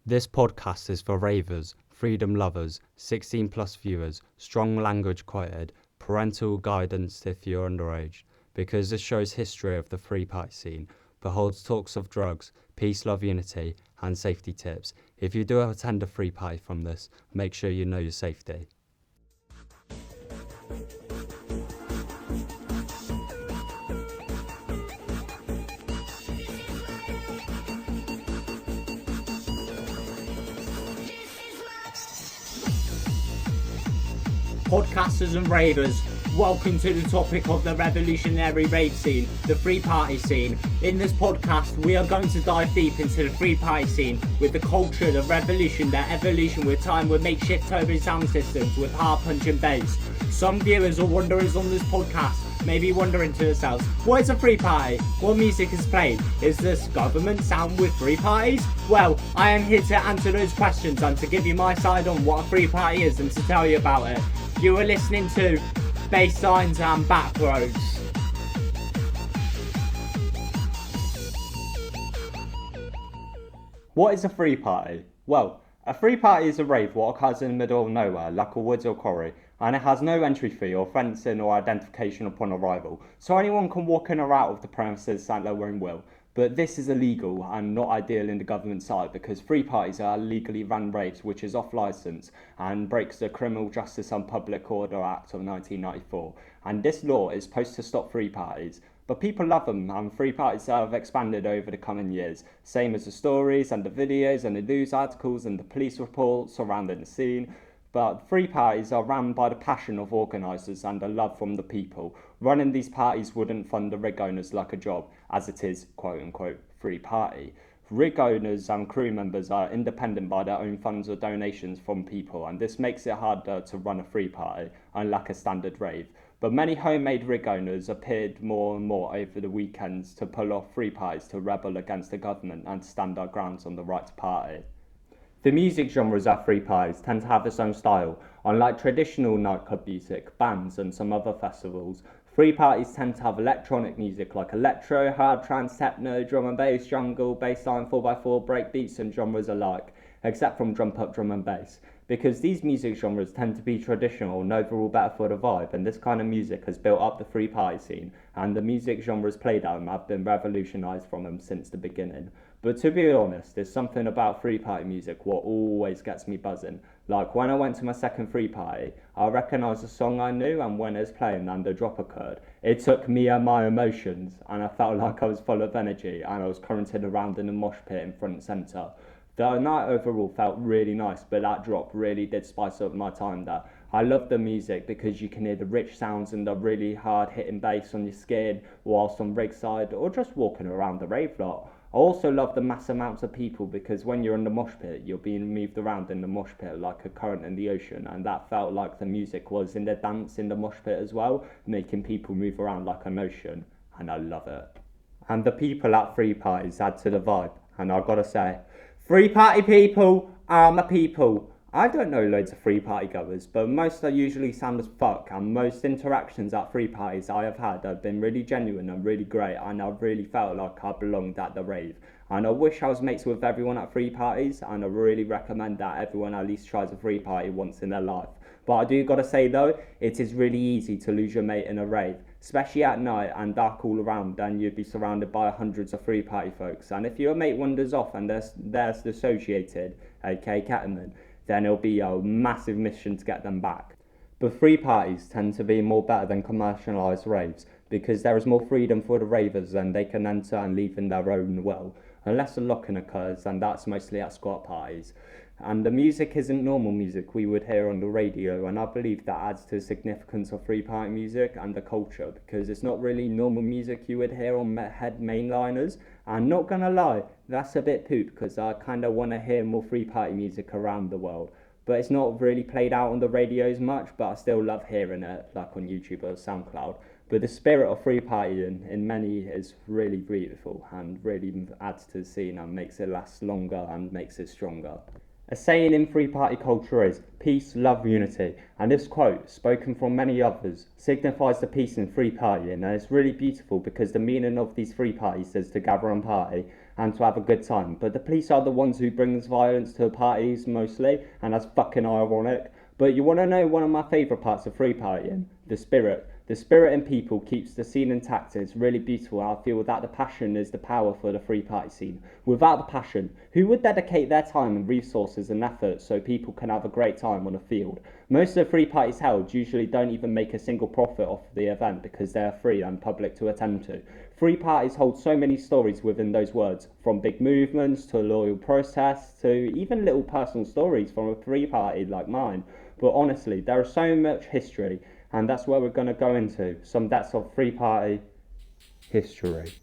This podcast is for ravers, freedom lovers, 16 plus viewers, strong language quoted, parental guidance if you're underage, because this shows history of the free party scene, but holds talks of drugs, peace, love, unity, and safety tips. If you do attend a free party from this, make sure you know your safety. Podcasters and ravers, welcome to the topic of the revolutionary rave scene, the free party scene. In this podcast, we are going to dive deep into the free party scene with the culture, the revolution, the evolution with time, with makeshift turbo sound systems, with heart-punching bass. Some viewers or wanderers on this podcast may be wondering to themselves, what is a free party? What music is played? Is this government sound with free parties? Well, I am here to answer those questions and to give you my side on what a free party is and to tell you about it. You are listening to Basslines and Backroads. What is a free party? Well, a free party is a rave what occurs in the middle of nowhere, like a woods or quarry, and it has no entry fee or fencing or identification upon arrival, so anyone can walk in or out of the premises at their own will. But this is illegal and not ideal in the government side because free parties are legally run raves, which is off licence and breaks the Criminal Justice and Public Order Act of 1994. And this law is supposed to stop free parties. But people love them, and free parties have expanded over the coming years, same as the stories and the videos and the news articles and the police reports surrounding the scene. But free parties are run by the passion of organisers and the love from the people. Running these parties wouldn't fund the rig owners like a job, as it is, quote-unquote, free party. Rig owners and crew members are independent by their own funds or donations from people, and this makes it harder to run a free party, unlike a standard rave. But many homemade rig owners appeared more and more over the weekends to pull off free parties to rebel against the government and stand our grounds on the right to party. The music genres at free parties tend to have its own style. Unlike traditional nightclub music, bands and some other festivals, free parties tend to have electronic music like electro, hard trance, techno, drum and bass, jungle, bassline, 4x4, breakbeats and genres alike, except from drum pop, drum and bass. Because these music genres tend to be traditional and overall better for the vibe, and this kind of music has built up the free party scene, and the music genres played at them have been revolutionised from them since the beginning. But to be honest, there's something about free party music what always gets me buzzing. Like when I went to my second free party, I recognised a song I knew, and when it was playing and the drop occurred, it took me and my emotions, and I felt like I was full of energy and I was currenting around in the mosh pit in front and centre. The night overall felt really nice, but that drop really did spice up my time there. I love the music because you can hear the rich sounds and the really hard hitting bass on your skin whilst on Rigside or just walking around the rave lot. I also love the mass amounts of people because when you're in the mosh pit, you're being moved around in the mosh pit like a current in the ocean, and that felt like the music was in the dance in the mosh pit as well, making people move around like an ocean, and I love it. And the people at free parties add to the vibe, and I gotta say, free party people are my people. I don't know loads of free party goers, but most are usually sound as fuck, and most interactions at free parties I have had have been really genuine and really great, and I've really felt like I belonged at the rave. And I wish I was mates with everyone at free parties, and I really recommend that everyone at least tries a free party once in their life. But I do gotta say though, it is really easy to lose your mate in a rave, especially at night and dark all around, and you'd be surrounded by hundreds of free party folks. And if your mate wanders off and there's dissociated, aka ketamine, then it'll be a massive mission to get them back. But free parties tend to be more better than commercialised raves because there is more freedom for the ravers and they can enter and leave in their own will, unless a lock-in occurs, and that's mostly at squat parties. And the music isn't normal music we would hear on the radio, and I believe that adds to the significance of free party music and the culture because it's not really normal music you would hear on head mainliners. And not gonna lie, that's a bit poop because I kinda wanna hear more free party music around the world. But it's not really played out on the radios much, but I still love hearing it, like on YouTube or SoundCloud. But the spirit of free partying in many is really beautiful and really adds to the scene and makes it last longer and makes it stronger. A saying in free party culture is peace, love, unity, and this quote, spoken from many others, signifies the peace in free partying, and it's really beautiful because the meaning of these free parties is to gather and party, and to have a good time. But the police are the ones who brings violence to parties mostly, and that's fucking ironic. But you want to know one of my favourite parts of free partying? The spirit. The spirit in people keeps the scene intact. It's really beautiful. I feel that the passion is the power for the free party scene. Without the passion, who would dedicate their time and resources and effort so people can have a great time on the field? Most of the free parties held usually don't even make a single profit off the event because they're free and public to attend to. Free parties hold so many stories within those words, from big movements to loyal protests to even little personal stories from a free party like mine. But honestly, there is so much history, and that's where we're going to go into some depths of free party history.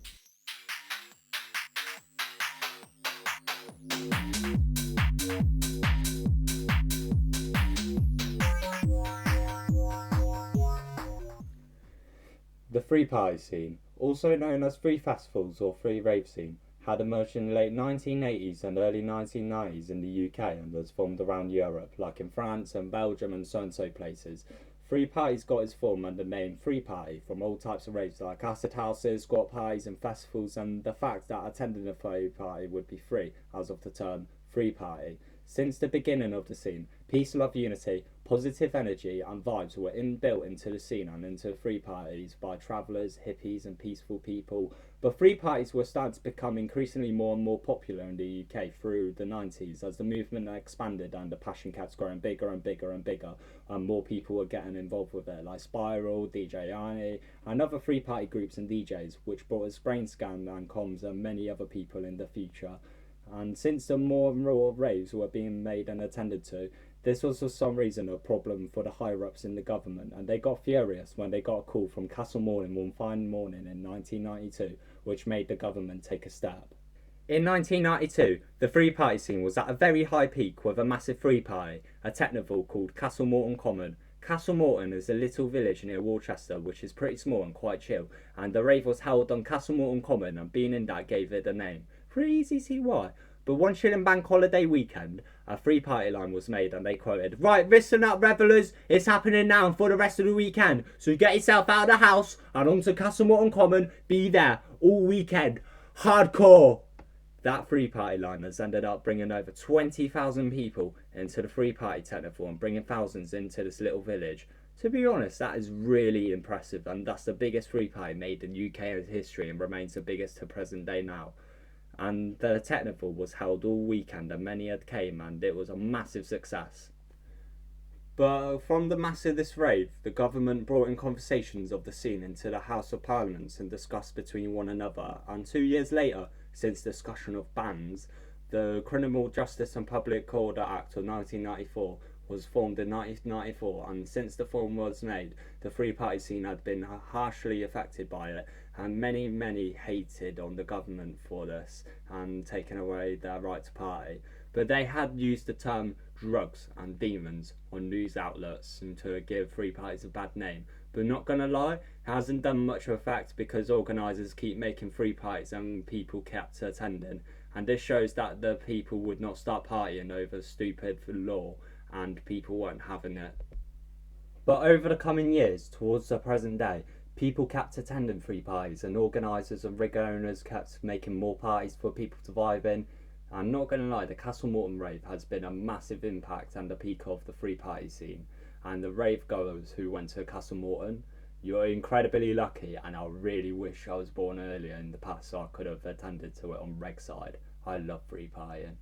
The free party scene, also known as free festivals or free rave scene, had emerged in the late 1980s and early 1990s in the UK and was formed around Europe, like in France and Belgium and so places. Free parties got its form under the name Free Party from all types of raves like acid houses, squat parties and festivals, and the fact that attending a free party would be free, as of the term Free Party. Since the beginning of the scene, peace, love, unity, positive energy and vibes were inbuilt into the scene and into free parties by travellers, hippies and peaceful people. But free parties were starting to become increasingly more and more popular in the UK through the 90s as the movement expanded and the passion kept growing bigger and bigger and bigger, and more people were getting involved with it, like Spiral, DJ Arnie and other free party groups and DJs, which brought us Brainscan and Comms and many other people in the future. And since the more and more raves were being made and attended to, this was for some reason a problem for the higher-ups in the government, and they got furious when they got a call from Castle Morning one fine morning in 1992, which made the government take a step. In 1992, the free party scene was at a very high peak with a massive free party, a technival called Castle Morton Common. Castle Morton is a little village near Worcester which is pretty small and quite chill, and the rave was held on Castle Morton Common, and being in that gave it the name. Pretty easy to see why. But one chilling bank holiday weekend, a free party line was made and they quoted, "Right, listen up revellers, it's happening now and for the rest of the weekend, so get yourself out of the house and onto Castle Morton Common, be there all weekend, hardcore." That free party line has ended up bringing over 20,000 people into the free party technical and bringing thousands into this little village. To be honest, that is really impressive, and that's the biggest free party made in UK history and remains the biggest to present day now. And the technical was held all weekend and many had came and it was a massive success. But from the mass of this rave, the government brought in conversations of the scene into the House of Parliament and discussed between one another, and 2 years later, since discussion of bans, the Criminal Justice and Public Order Act of 1994 was formed in 1994, and since the form was made, the free party scene had been harshly affected by it, and many hated on the government for this and taken away their right to party. But they had used the term drugs and demons on news outlets and to give free parties a bad name. But not gonna lie, it hasn't done much effect because organisers keep making free parties and people kept attending, and this shows that the people would not start partying over stupid law and people weren't having it. But over the coming years, towards the present day, people kept attending free parties and organisers and rig owners kept making more parties for people to vibe in. And not gonna lie, the Castle Morton rave has been a massive impact and the peak of the free party scene. And the rave goers who went to Castle Morton, you're incredibly lucky, and I really wish I was born earlier in the past so I could have attended to it on Rigside. I love free partying.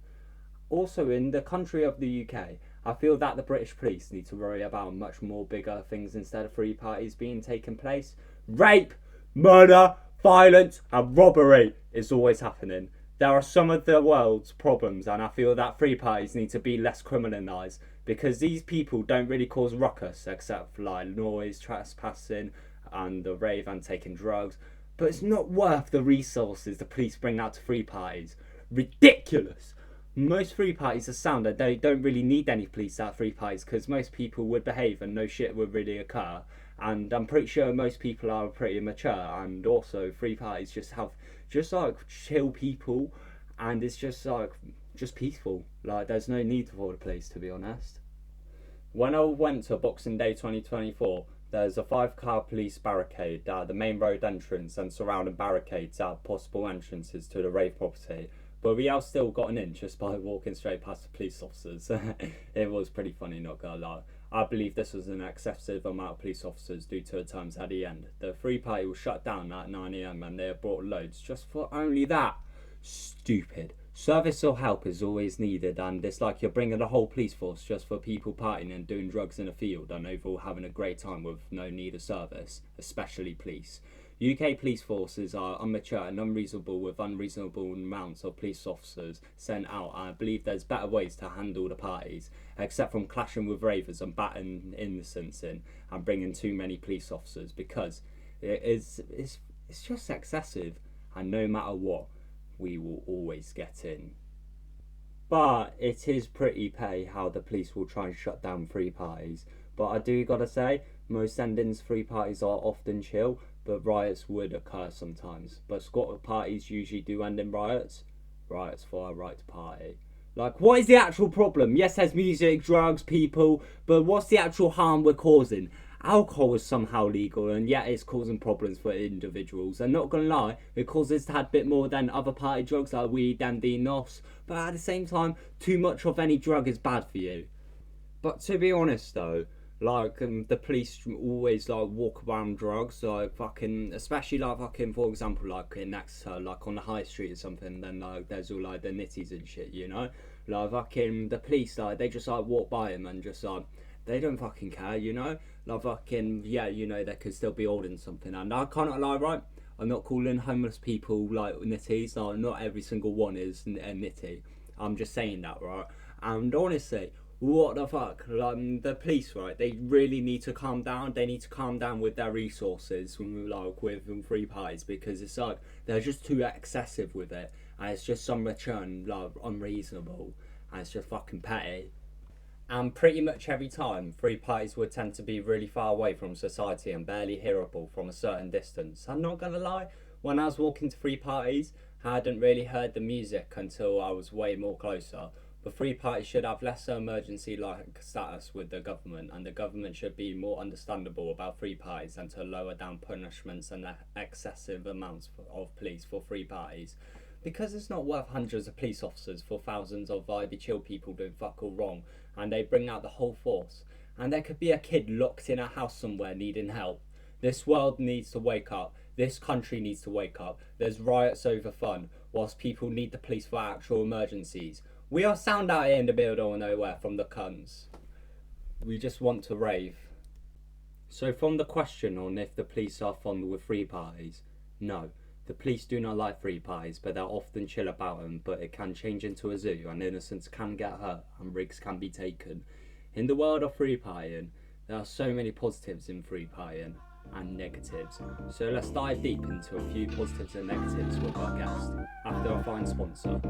Also, in the country of the UK, I feel that the British police need to worry about much more bigger things instead of free parties being taking place. Rape, murder, violence and robbery is always happening. There are some of the world's problems, and I feel that free parties need to be less criminalised because these people don't really cause ruckus except for like noise, trespassing and the rave and taking drugs. But it's not worth the resources the police bring out to free parties. Ridiculous! Most free parties are sound and they don't really need any police at free parties because most people would behave and no shit would really occur. And I'm pretty sure most people are pretty mature, and also free parties just have just like chill people, and it's just like just peaceful. Like there's no need for the police, to be honest. When I went to Boxing Day 2024, There's a 5-car police barricade at the main road entrance and surrounding barricades at possible entrances to the rave property. But we have still gotten in just by walking straight past the police officers. It was pretty funny, not gonna lie. I believe this was an excessive amount of police officers due to the times at the end. The free party was shut down at 9 AM and they have brought loads just for only that. Stupid. Service or help is always needed, and it's like you're bringing the whole police force just for people partying and doing drugs in a field and overall having a great time with no need of service, especially police. UK police forces are immature and unreasonable with unreasonable amounts of police officers sent out. I believe there's better ways to handle the parties, except from clashing with ravers and batting innocents in and bringing too many police officers, because it's just excessive, and no matter what, we will always get in. But it is pretty petty how the police will try and shut down free parties. But I do gotta say, most endings free parties are often chill, but riots would occur sometimes. But squat parties usually do end in riots. Riots for a right to party. Like, what is the actual problem? Yes, there's music, drugs, people, but what's the actual harm we're causing? Alcohol is somehow legal, and yet it's causing problems for individuals. And not gonna lie, it causes a tad bit more than other party drugs like weed, MD, NOS. But at the same time, too much of any drug is bad for you. But to be honest though, like the police always like walk around drugs, like fucking, especially like fucking, for example, like in Exeter, like on the high street or something. Then like there's all like the nitties and shit, you know. Like fucking the police, like they just like walk by him and just like they don't fucking care, you know. Like fucking yeah, you know, they could still be holding something. And I can't lie, right? I'm not calling homeless people like nitties. Like not every single one is a nitty. I'm just saying that, right? And honestly, what the fuck? Like, the police, right? They really need to calm down. They need to calm down with their resources, like with free parties, because it's like they're just too excessive with it, and it's just some return like unreasonable, and it's just fucking petty. And pretty much every time, free parties would tend to be really far away from society and barely hearable from a certain distance. I'm not gonna lie, when I was walking to free parties, I hadn't really heard the music until I was way more closer. But free parties should have lesser emergency-like status with the government, and the government should be more understandable about free parties and to lower down punishments and excessive amounts of police for free parties. Because it's not worth hundreds of police officers for thousands of vibey chill people doing fuck all wrong, and they bring out the whole force. And there could be a kid locked in a house somewhere needing help. This world needs to wake up. This country needs to wake up. There's riots over fun, whilst people need the police for actual emergencies. We are sound out here in the middle of nowhere from the cunts. We just want to rave. So from the question on if the police are fond with free parties, no. The police do not like free parties, but they're often chill about them, but it can change into a zoo and innocents can get hurt and rigs can be taken. In the world of free partying, there are so many positives in free partying and negatives. So let's dive deep into a few positives and negatives with our guest, after our fine sponsor.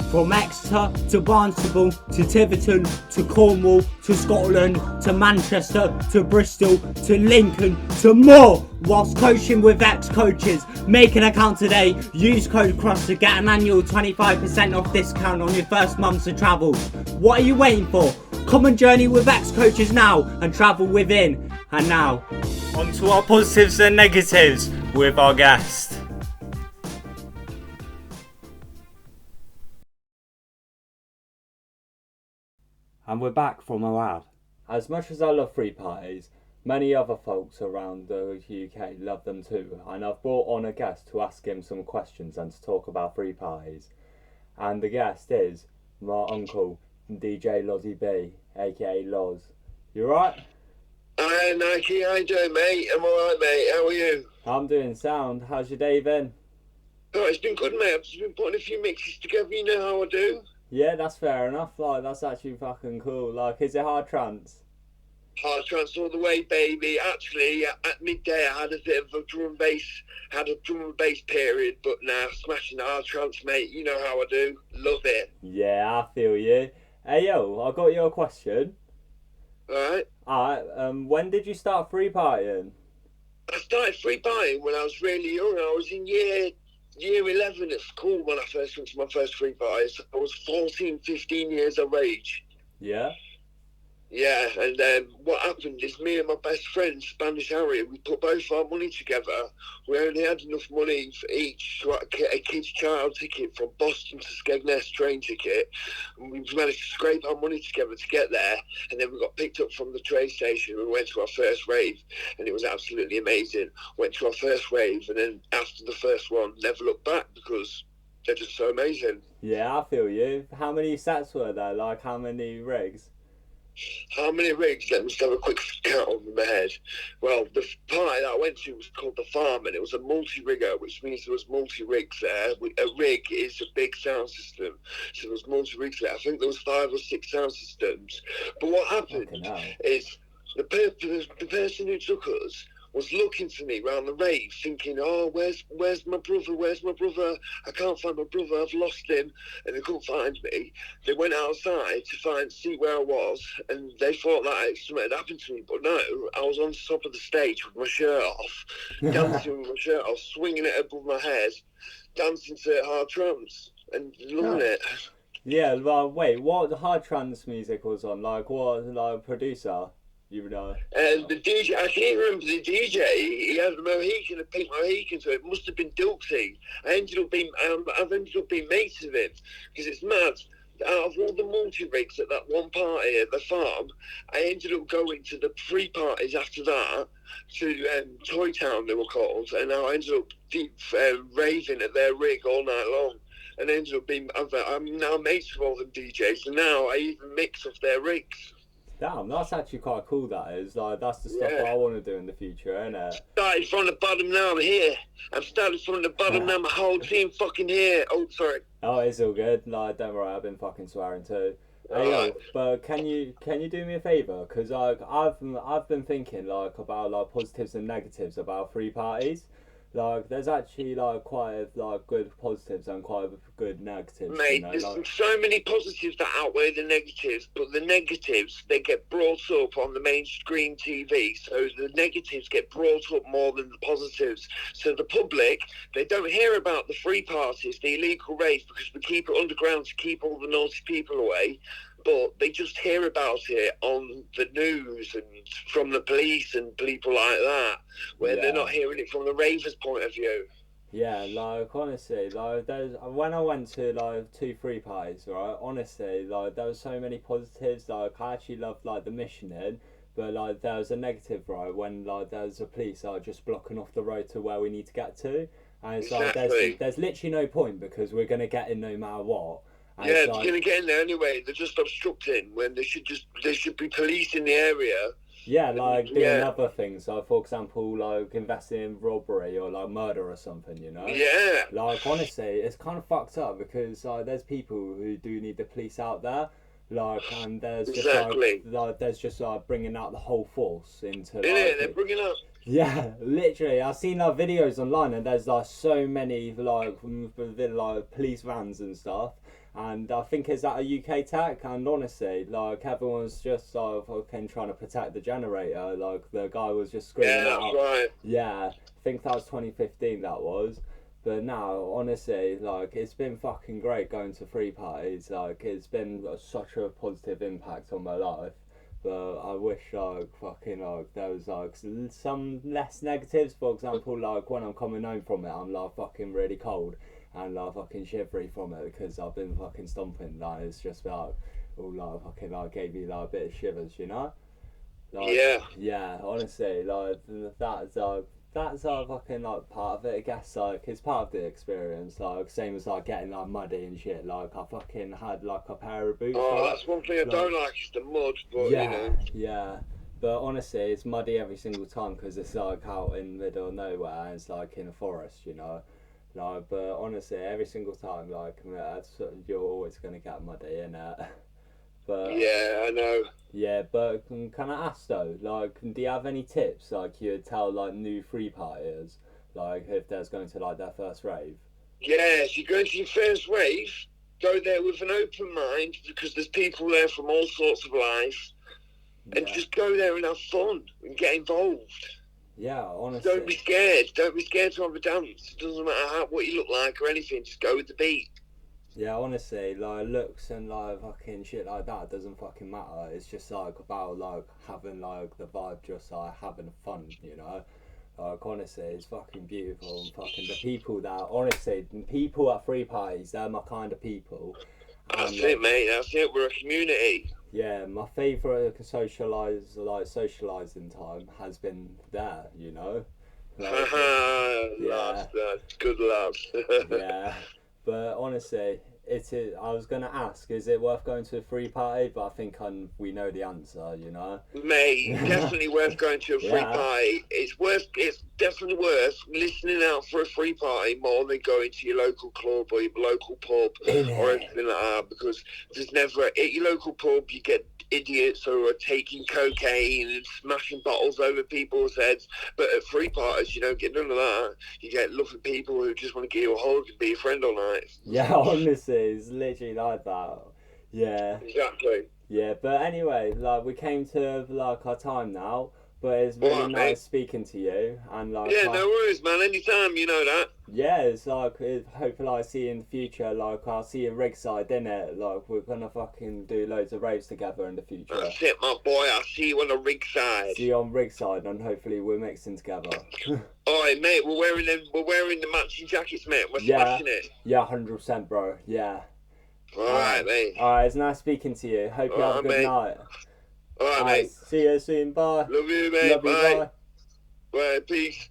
From Exeter to Barnstable to Tiverton to Cornwall to Scotland to Manchester to Bristol to Lincoln to more, whilst coaching with ex-coaches. Make an account today, use code CROSS to get an annual 25% off discount on your first months of travel. What are you waiting for? Come and journey with ex-coaches now and travel within. And now, on to our positives and negatives with our guest. And we're back from our ad. As much as I love free parties, many other folks around the UK love them too, and I've brought on a guest to ask him some questions and to talk about free parties. And the guest is my uncle, DJ Lozzie B, aka Loz. You right? Hi Nike, how you doing, mate? I'm alright, mate. How are you? I'm doing sound. How's your day been? Oh, it's been good, mate. I've just been putting a few mixes together, you know how I do. Yeah, that's fair enough. Like, that's actually fucking cool. Like, is it hard trance? Hard trance all the way, baby. Actually, at midday I had a bit of a drum and bass period, but now smashing the hard trance, mate. You know how I do. Love it. Yeah, I feel you. Hey yo, I got you a question. Alright. When did you start free partying? I started free partying when I was really young. I was in year 11 at school when I first went to my first free party. So I was 14, 15 years of age. Yeah. Yeah, and what happened is me and my best friend, Spanish Harry, we put both our money together. We only had enough money for each to get a kid's child ticket from Boston to Skegness train ticket. And we managed to scrape our money together to get there. And then we got picked up from the train station. We went to our first rave, and it was absolutely amazing. Went to our first rave, and then after the first one, never looked back because they're just so amazing. Yeah, I feel you. How many sets were there? Like, how many rigs? How many rigs? Let me just have a quick count on my head. Well, the party that I went to was called The Farm, and it was a multi-rigger, which means there was multi-rigs there. A rig is a big sound system, so there was multi-rigs there. I think there was 5 or 6 sound systems. But what happened is the person who took us was looking for me round the rave, thinking, "Oh, where's my brother? Where's my brother? I can't find my brother. I've lost him," and they couldn't find me. They went outside to see where I was, and they thought that something had happened to me. But no, I was on top of the stage with my shirt off, dancing with my shirt off, swinging it above my head, dancing to hard trance, and loving it. Yeah, well, wait, what hard trance music was on? Like, what, like, producer? You know. The DJ, I can't remember the DJ. He had a Mohican, a pink Mohican, so it must have been Dulcie. I've ended up being mates with him because it's mad. Out of all the multi-rigs at that one party at the farm, I ended up going to the 3 parties after that to Toy Town, they were called, and I ended up raving at their rig all night long. And ended up being, I'm now mates with all them DJs, and now I even mix off their rigs. Damn, that's actually quite cool. That is like that's the stuff I want to do in the future, innit? Started from the bottom, now I'm here. I'm started from the bottom, now my whole team fucking here. Oh, sorry. Oh, it's all good. Like, don't worry, I've been fucking swearing too. Hey, yo, but can you do me a favour? Because like I've been thinking like about like positives and negatives about 3 parties. Like, there's actually like quite like good positives and quite good negatives. Mate, you know, there's like... so many positives that outweigh the negatives, but the negatives, they get brought up on the mainstream TV, so the negatives get brought up more than the positives. So the public, they don't hear about the 3 parties, the illegal rave, because we keep it underground to keep all the naughty people away. But they just hear about it on the news and from the police and people like that, where they're not hearing it from the ravers' point of view. Yeah, like honestly, like when I went to like 2-3 parties, right? Honestly, like there was so many positives. Like I actually loved like the missioning, but like there was a negative, right? When like there's a police just blocking off the road to where we need to get to, and it's like there's literally no point because we're gonna get in no matter what. And yeah, they're gonna get in there anyway. They're just obstructing when they should be police in the area. Yeah, like doing other things, like for example, like investing in robbery or like murder or something, you know? Yeah. Like honestly, it's kind of fucked up because there's people who do need the police out there, like, and there's just like there's just bringing out the whole force into. Yeah, they're bringing out. Yeah, literally, I've seen like videos online, and there's like so many like police vans and stuff. And I think it's at a UK tech, and honestly, like everyone's just fucking trying to protect the generator. Like the guy was just screaming out. Yeah, that's right. Yeah, I think that was 2015. That was. But now, honestly, like it's been fucking great going to 3 parties. Like it's been such a positive impact on my life. But I wish like fucking like there was like some less negatives. For example, like when I'm coming home from it, I'm like fucking really cold. And like fucking shivery from it because I've been fucking stomping. Like it's just like all like fucking like gave me like a bit of shivers, you know? Like, yeah, honestly, like that's fucking like part of it. I guess like it's part of the experience. Like same as like getting like muddy and shit. Like I fucking had like a pair of boots. Oh, that's one thing I don't like is the mud. But you know. Yeah. But honestly, it's muddy every single time because it's like out in the middle of nowhere and it's like in a forest, you know. Like, but honestly, every single time, like, you're always gonna get muddy, innit? But yeah, I know. Yeah, but can I ask though, like, do you have any tips, like, you'd tell like new 3 partiers, like, if there's going to like their first rave? Yeah, if you're going to your first rave, go there with an open mind because there's people there from all sorts of life, and just go there and have fun and get involved. Yeah, honestly. Don't be scared. Don't be scared to have a dance. It doesn't matter what you look like or anything. Just go with the beat. Yeah, honestly, like looks and like fucking shit like that doesn't fucking matter. It's just like about like having like the vibe, just like having fun, you know. Like honestly, it's fucking beautiful and fucking the people that honestly, people at free parties, they're my kind of people. That's it, mate. That's it. We're a community. Yeah, my favourite socialising time has been there, you know. Like, Lads, good lads. yeah, but honestly, it is. I was gonna ask, is it worth going to a free party? But I think we know the answer, you know. Mate, definitely worth going to a free party. It's definitely worth listening out for a free party more than going to your local club or your local pub or anything like that, because there's never at your local pub you get idiots who are taking cocaine and smashing bottles over people's heads, but at free parties you don't get none of that. You get lovely people who just want to give you a hug and be your friend all night. Yeah, honestly, it's literally like that. Yeah, exactly. Yeah, but anyway, like we came to like our time now, but it's really nice speaking to you, and like no worries, man. Anytime, you know that. Yeah, it's like hopefully I see you in the future. Like I'll see you in Rigside, innit? Like we're gonna fucking do loads of raves together in the future. That's it, my boy. I'll see you on the Rigside. See you on Rigside, and hopefully we're mixing together. Alright, mate. We're wearing the matching jackets, mate. We're smashing it. Yeah, 100%, bro. Yeah. Alright, mate. Alright, it's nice speaking to you. Hope you have a good night. Alright, mate. See you soon. Bye. Love you, mate. Love you, bye. Bye. Peace.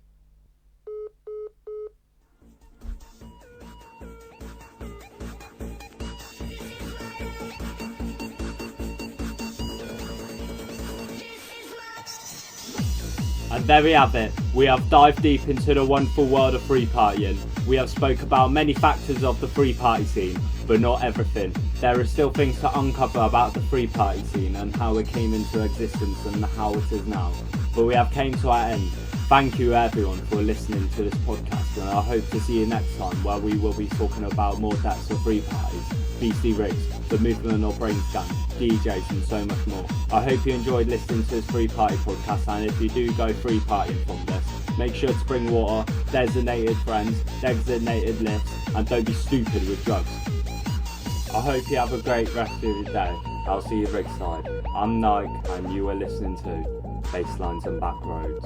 And there we have it. We have dived deep into the wonderful world of free partying. We have spoke about many factors of the free party scene, but not everything. There are still things to uncover about the free party scene and how it came into existence and how it is now. But we have came to our end. Thank you everyone for listening to this podcast, and I hope to see you next time where we will be talking about more depths of free parties, BC Rigs, the Movement or Brain Scan, DJs and so much more. I hope you enjoyed listening to this free party podcast, and if you do go free partying from this, make sure to bring water, designated friends, designated lifts, and don't be stupid with drugs. I hope you have a great rest of your day. I'll see you Rigside. I'm Nike and you are listening to Basslines and Backroads.